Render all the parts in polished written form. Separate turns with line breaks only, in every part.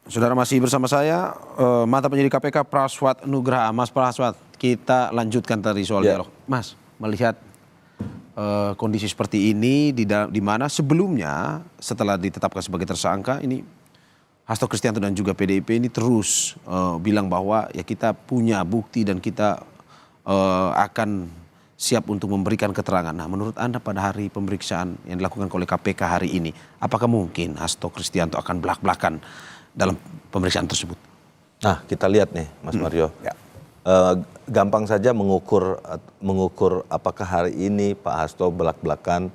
Saudara masih bersama saya, mantan penyidik KPK Praswat Nugraha. Mas Praswat, kita lanjutkan tadi soal dialog. Mas, melihat kondisi seperti ini di mana sebelumnya setelah ditetapkan sebagai tersangka ini Hasto Kristianto dan juga PDIP ini terus bilang bahwa ya kita punya bukti dan kita akan siap untuk memberikan keterangan. Nah, menurut Anda pada hari pemeriksaan yang dilakukan oleh KPK hari ini, apakah mungkin Hasto Kristianto akan belak-belakan dalam pemeriksaan tersebut?
Nah, kita lihat nih, Mas Mario.
Ya.
Gampang saja mengukur apakah hari ini Pak Hasto belak-belakan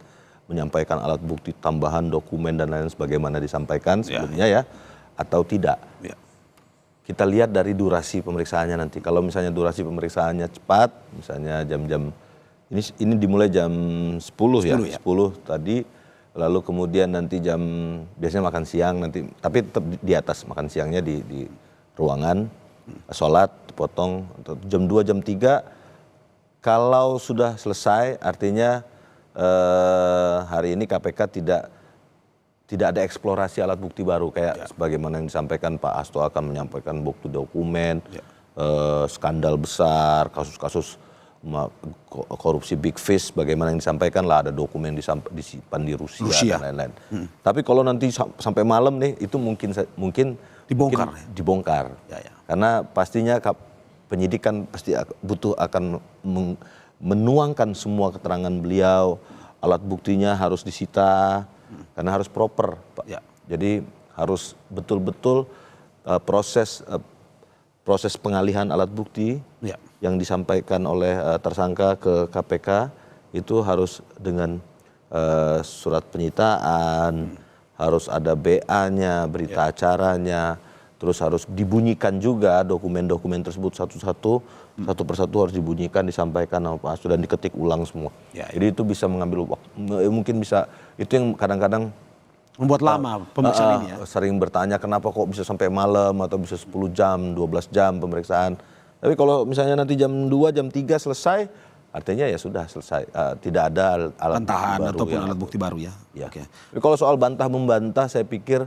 menyampaikan alat bukti tambahan, dokumen dan lain sebagaimana disampaikan sebelumnya ya, atau tidak.
Ya.
Kita lihat dari durasi pemeriksaannya nanti. Kalau misalnya durasi pemeriksaannya cepat, misalnya jam-jam ini dimulai jam 10 ya, 10 tadi. Lalu kemudian nanti biasanya makan siang nanti, tapi tetap di atas makan siangnya di ruangan, sholat, potong, jam 2, jam 3, kalau sudah selesai artinya hari ini KPK tidak ada eksplorasi alat bukti baru, kayak sebagaimana yang disampaikan Pak Hasto akan menyampaikan bukti dokumen, skandal besar, kasus-kasus korupsi big fish, bagaimana yang disampaikan lah, ada dokumen disimpan di Rusia. Dan lain-lain. Tapi kalau nanti sampai malam nih, itu mungkin dibongkar.
Ya.
Karena pastinya penyidik kan pasti akan menuangkan semua keterangan beliau, alat buktinya harus disita, karena harus proper, Pak.
Ya.
Jadi harus betul-betul proses pengalihan alat bukti yang disampaikan oleh tersangka ke KPK itu harus dengan surat penyitaan, harus ada BA-nya, berita acaranya, terus harus dibunyikan juga dokumen-dokumen tersebut satu persatu harus dibunyikan, disampaikan sama Pak Hasto dan diketik ulang semua. Jadi itu bisa mengambil waktu, mungkin bisa, itu yang kadang-kadang
membuat lama pemeriksaan ini ya.
Sering bertanya kenapa kok bisa sampai malam atau bisa 10 jam, 12 jam pemeriksaan. Tapi kalau misalnya nanti jam 2, jam 3 selesai, artinya ya sudah selesai. Tidak ada alat
Bantahan
bukti baru
ataupun alat bukti baru ya.
Okay. Tapi kalau soal bantah-membantah, saya pikir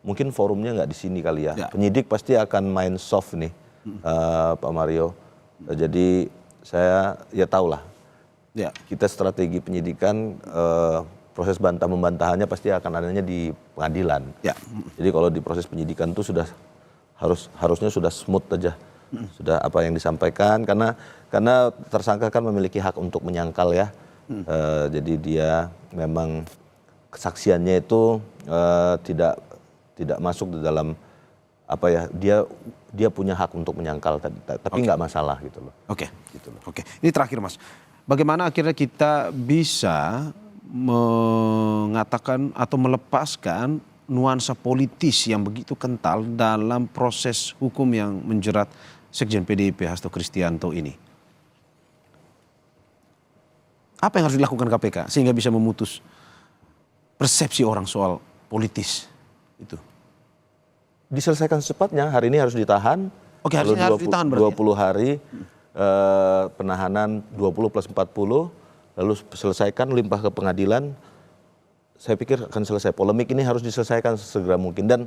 mungkin forumnya nggak di sini kali ya. Penyidik pasti akan main soft nih, Pak Mario. Jadi saya ya tahulah. Kita strategi penyidikan, proses bantah-membantahannya pasti akan adanya di pengadilan. Jadi kalau di proses penyidikan itu harusnya sudah smooth aja. Sudah apa yang disampaikan, karena tersangka kan memiliki hak untuk menyangkal ya. Jadi dia memang kesaksiannya itu tidak masuk di dalam apa ya, dia punya hak untuk menyangkal, tapi nggak masalah gitu loh.
Oke. Ini terakhir Mas, bagaimana akhirnya kita bisa mengatakan atau melepaskan nuansa politis yang begitu kental dalam proses hukum yang menjerat Sekjen PDIP Hasto Kristianto ini? Apa yang harus dilakukan KPK sehingga bisa memutus persepsi orang soal politis itu?
Diselesaikan secepatnya, hari ini harus ditahan.
Oke, harusnya harus ditahan berarti
20 hari penahanan 20 plus 40, lalu selesaikan, limpah ke pengadilan. Saya pikir akan selesai. Polemik ini harus diselesaikan sesegera mungkin. Dan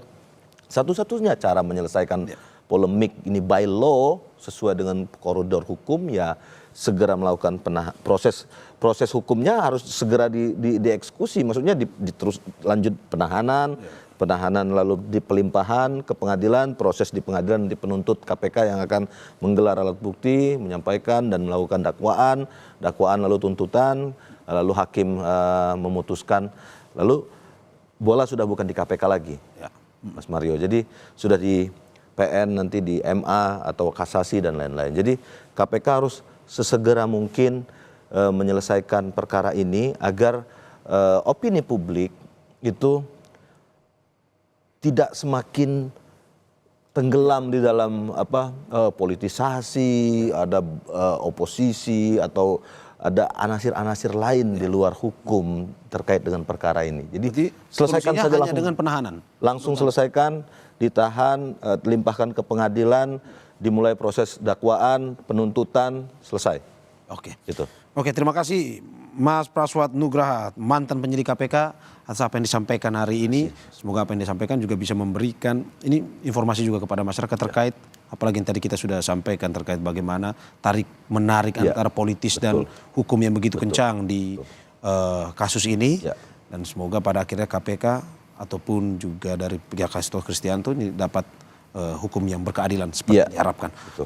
satu-satunya cara menyelesaikan polemik ini by law, sesuai dengan koridor hukum, ya segera melakukan proses hukumnya harus segera dieksekusi. Maksudnya terus lanjut penahanan lalu di pelimpahan ke pengadilan, proses di pengadilan nanti penuntut KPK yang akan menggelar alat bukti, menyampaikan dan melakukan dakwaan lalu tuntutan, lalu hakim memutuskan, lalu bola sudah bukan di KPK lagi, Mas Mario. Jadi sudah di PN, nanti di MA atau kasasi dan lain-lain. Jadi KPK harus sesegera mungkin menyelesaikan perkara ini agar opini publik itu tidak semakin tenggelam di dalam politisasi, ada oposisi atau ada anasir-anasir lain di luar hukum terkait dengan perkara ini. Jadi selesaikan saja langsung
dengan penahanan.
Langsung selesaikan, ditahan, limpahkan ke pengadilan, dimulai proses dakwaan, penuntutan, selesai.
Oke.
Gitu.
Oke, terima kasih Mas Praswat Nugraha, mantan penyidik KPK, atas apa yang disampaikan hari ini. Semoga apa yang disampaikan juga bisa memberikan ini informasi juga kepada masyarakat terkait, apalagi yang tadi kita sudah sampaikan terkait bagaimana tarik menarik antara politis dan hukum yang begitu kencang di kasus ini. Dan semoga pada akhirnya KPK ataupun juga dari pihak Hasto Kristianto ini dapat hukum yang berkeadilan seperti diharapkan.